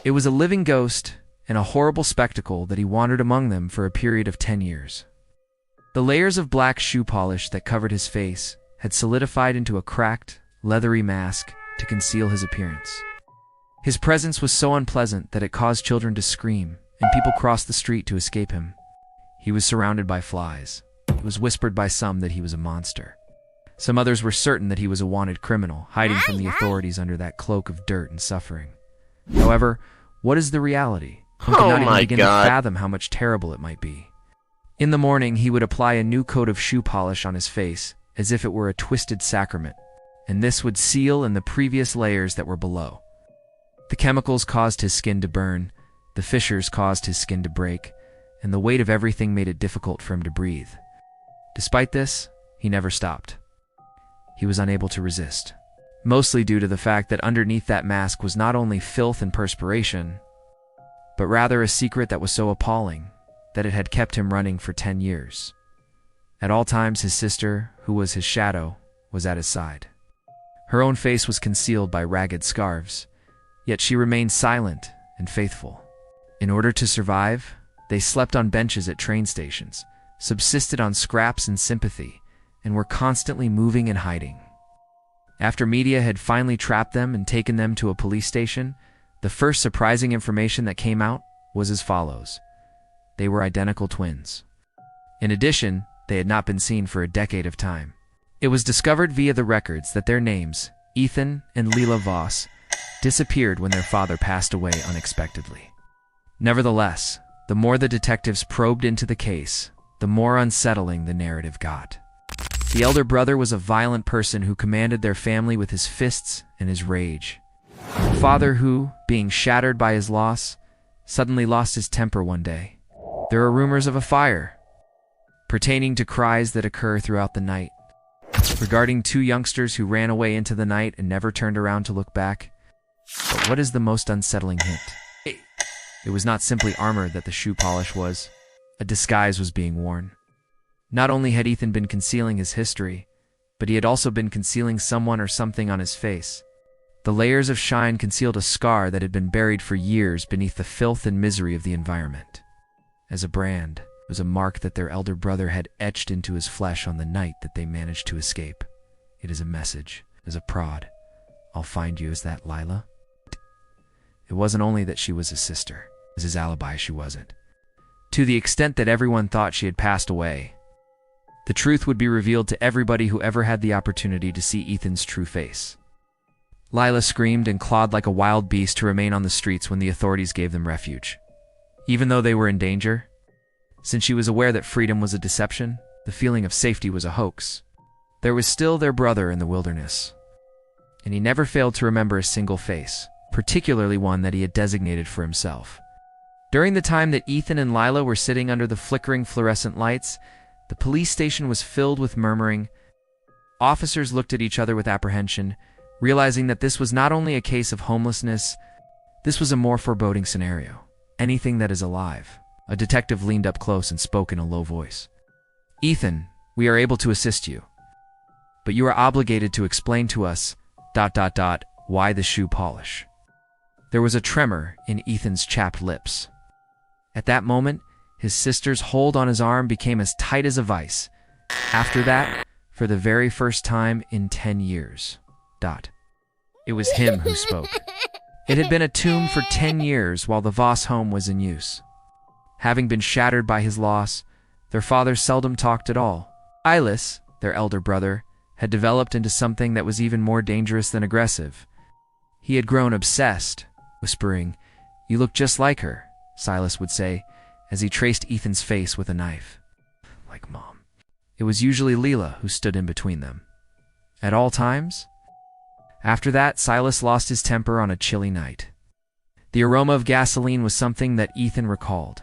It was a living ghost and a horrible spectacle that he wandered among them for a period of 10 years. The layers of black shoe polish that covered his face had solidified into a cracked, leathery mask to conceal his appearance. His presence was so unpleasant that it caused children to scream, and people crossed the street to escape him. He was surrounded by flies. It was whispered by some that he was a monster. Some others were certain that he was a wanted criminal, hiding from the authorities under that cloak of dirt and suffering. However, what is the reality? One cannot even begin to fathom how much terrible it might be. In the morning, he would apply a new coat of shoe polish on his face, as if it were a twisted sacrament, and this would seal in the previous layers that were below. The chemicals caused his skin to burn, the fissures caused his skin to break, and the weight of everything made it difficult for him to breathe. Despite this, he never stopped. He was unable to resist, mostly due to the fact that underneath that mask was not only filth and perspiration, but rather a secret that was so appalling that it had kept him running for 10 years. At all times, his sister, who was his shadow, was at his side. Her own face was concealed by ragged scarves, yet she remained silent and faithful. In order to survive, they slept on benches at train stations, subsisted on scraps and sympathy, and were constantly moving and hiding. After media had finally trapped them and taken them to a police station, the first surprising information that came out was as follows. They were identical twins. In addition, they had not been seen for a decade of time. It was discovered via the records that their names, Ethan and Lila Voss, disappeared when their father passed away unexpectedly. Nevertheless, the more the detectives probed into the case, the more unsettling the narrative got. The elder brother was a violent person who commanded their family with his fists and his rage. A father who, being shattered by his loss, suddenly lost his temper one day. There are rumors of a fire, pertaining to cries that occur throughout the night, regarding 2 youngsters who ran away into the night and never turned around to look back. But what is the most unsettling hint? It was not simply armor that the shoe polish was. A disguise was being worn. Not only had Ethan been concealing his history, but he had also been concealing someone or something on his face. The layers of shine concealed a scar that had been buried for years beneath the filth and misery of the environment. As a brand, it was a mark that their elder brother had etched into his flesh on the night that they managed to escape. It is a message, as a prod. I'll find you as that Lila. It wasn't only that she was his sister. As his alibi, she wasn't. To the extent that everyone thought she had passed away, the truth would be revealed to everybody who ever had the opportunity to see Ethan's true face. Lila screamed and clawed like a wild beast to remain on the streets when the authorities gave them refuge. Even though they were in danger, since she was aware that freedom was a deception, the feeling of safety was a hoax. There was still their brother in the wilderness, and he never failed to remember a single face, particularly one that he had designated for himself. During the time that Ethan and Lila were sitting under the flickering fluorescent lights, the police station was filled with murmuring. Officers looked at each other with apprehension, realizing that this was not only a case of homelessness, this was a more foreboding scenario. Anything that is alive. A detective leaned up close and spoke in a low voice. Ethan, we are able to assist you, but you are obligated to explain to us ... why the shoe polish. There was a tremor in Ethan's chapped lips. At that moment, his sister's hold on his arm became as tight as a vice. After that, for the very first time in 10 years. It was him who spoke. It had been a tomb for 10 years while the Voss home was in use. Having been shattered by his loss, their father seldom talked at all. Silas, their elder brother, had developed into something that was even more dangerous than aggressive. He had grown obsessed, whispering, "You look just like her," Silas would say, as he traced Ethan's face with a knife. Like Mom. It was usually Lila who stood in between them. At all times? After that, Silas lost his temper on a chilly night. The aroma of gasoline was something that Ethan recalled.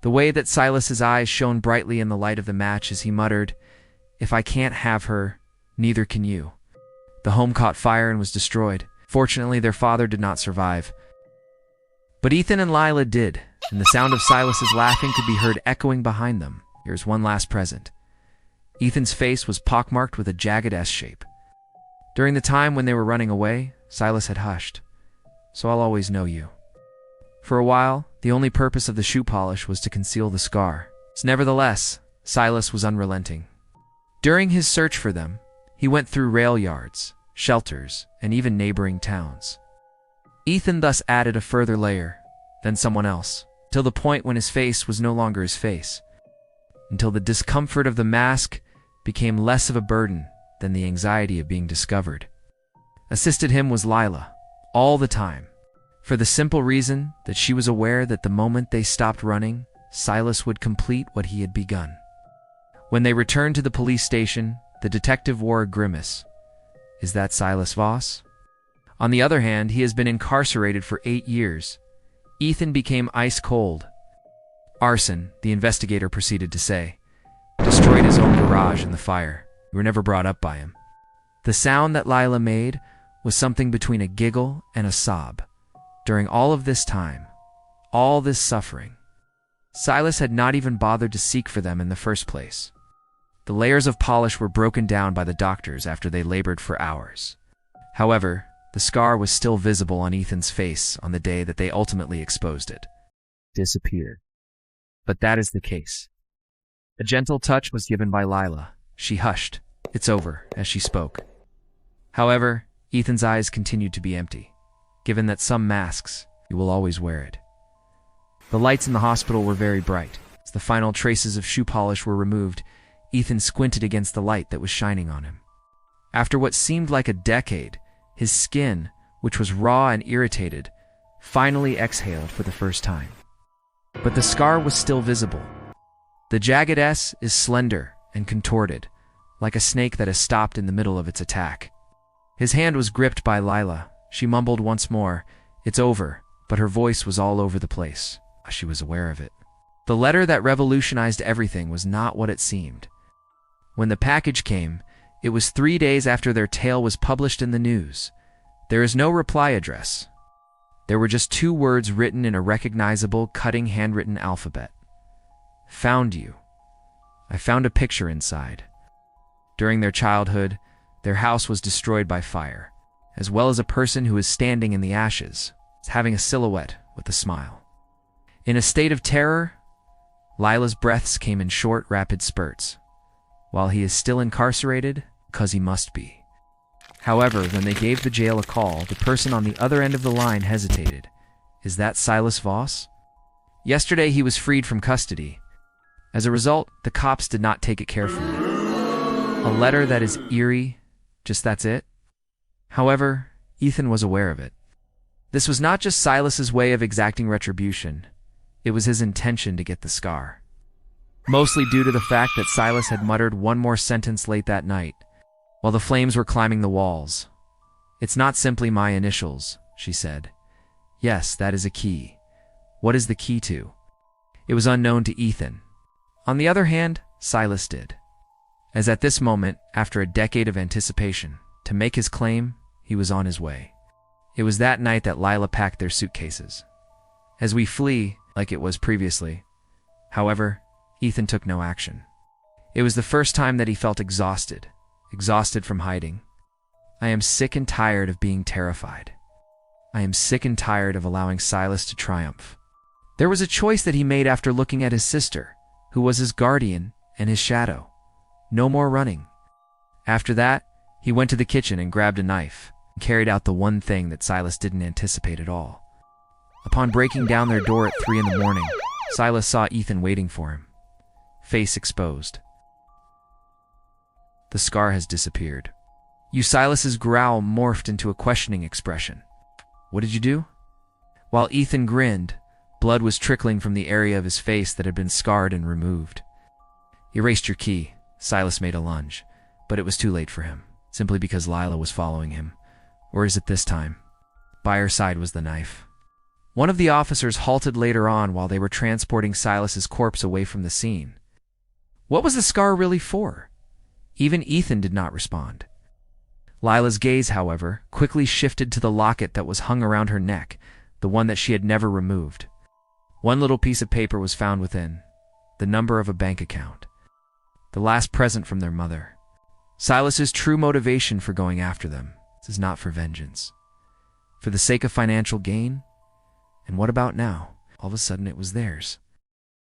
The way that Silas's eyes shone brightly in the light of the match as he muttered, "If I can't have her, neither can you." The home caught fire and was destroyed. Fortunately, their father did not survive. But Ethan and Lila did, and the sound of Silas's laughing could be heard echoing behind them. Here's one last present. Ethan's face was pockmarked with a jagged S shape. During the time when they were running away, Silas had hushed. "So I'll always know you." For a while, the only purpose of the shoe polish was to conceal the scar. Nevertheless, Silas was unrelenting. During his search for them, he went through rail yards, shelters, and even neighboring towns. Ethan thus added a further layer, then someone else, till the point when his face was no longer his face, until the discomfort of the mask became less of a burden than the anxiety of being discovered. Assisted him was Lila, all the time, for the simple reason that she was aware that the moment they stopped running, Silas would complete what he had begun. When they returned to the police station, the detective wore a grimace. Is that Silas Voss? On the other hand, he has been incarcerated for 8 years. Ethan became ice cold. Arson, the investigator proceeded to say, destroyed his own garage in the fire. We were never brought up by him. The sound that Lila made was something between a giggle and a sob. During all of this time, all this suffering, Silas had not even bothered to seek for them in the first place. The layers of polish were broken down by the doctors after they labored for hours. However, the scar was still visible on Ethan's face on the day that they ultimately exposed it. Disappeared. But that is the case. A gentle touch was given by Lila. She hushed, "It's over," as she spoke. However, Ethan's eyes continued to be empty. Given that some masks, you will always wear it. The lights in the hospital were very bright. As the final traces of shoe polish were removed, Ethan squinted against the light that was shining on him. After what seemed like a decade, his skin, which was raw and irritated, finally exhaled for the first time. But the scar was still visible. The jagged S is slender and contorted, like a snake that has stopped in the middle of its attack. His hand was gripped by Lila. She mumbled once more, "It's over," but her voice was all over the place. She was aware of it. The letter that revolutionized everything was not what it seemed. When the package came, it was 3 days after their tale was published in the news. There is no reply address. There were just 2 words written in a recognizable, cutting handwritten alphabet. Found you. I found a picture inside. During their childhood, their house was destroyed by fire, as well as a person who is standing in the ashes, having a silhouette with a smile. In a state of terror, Lila's breaths came in short, rapid spurts. While he is still incarcerated, because he must be. However, when they gave the jail a call, the person on the other end of the line hesitated. Is that Silas Voss? Yesterday he was freed from custody. As a result, the cops did not take it carefully. A letter that is eerie, just that's it? However, Ethan was aware of it. This was not just Silas's way of exacting retribution. It was his intention to get the scar. Mostly due to the fact that Silas had muttered one more sentence late that night, while the flames were climbing the walls. It's not simply my initials, she said. Yes, that is a key. What is the key to? It was unknown to Ethan. On the other hand, Silas did. As at this moment, after a decade of anticipation, to make his claim, he was on his way. It was that night that Lila packed their suitcases. As we flee, like it was previously. However, Ethan took no action. It was the first time that he felt exhausted from hiding. I am sick and tired of being terrified. I am sick and tired of allowing Silas to triumph. There was a choice that he made after looking at his sister, who was his guardian and his shadow. No more running. After that, he went to the kitchen and grabbed a knife, and carried out the one thing that Silas didn't anticipate at all. Upon breaking down their door at 3 a.m, Silas saw Ethan waiting for him, face exposed. The scar has disappeared. Silas's growl morphed into a questioning expression. What did you do? While Ethan grinned, blood was trickling from the area of his face that had been scarred and removed. Erased your key. Silas made a lunge, but it was too late for him, simply because Lila was following him. Or is it this time? By her side was the knife. One of the officers halted later on while they were transporting Silas's corpse away from the scene. What was the scar really for? Even Ethan did not respond. Lila's gaze, however, quickly shifted to the locket that was hung around her neck, the one that she had never removed. One little piece of paper was found within, the number of a bank account. The last present from their mother. Silas's true motivation for going after them is not for vengeance. For the sake of financial gain? And what about now? All of a sudden it was theirs.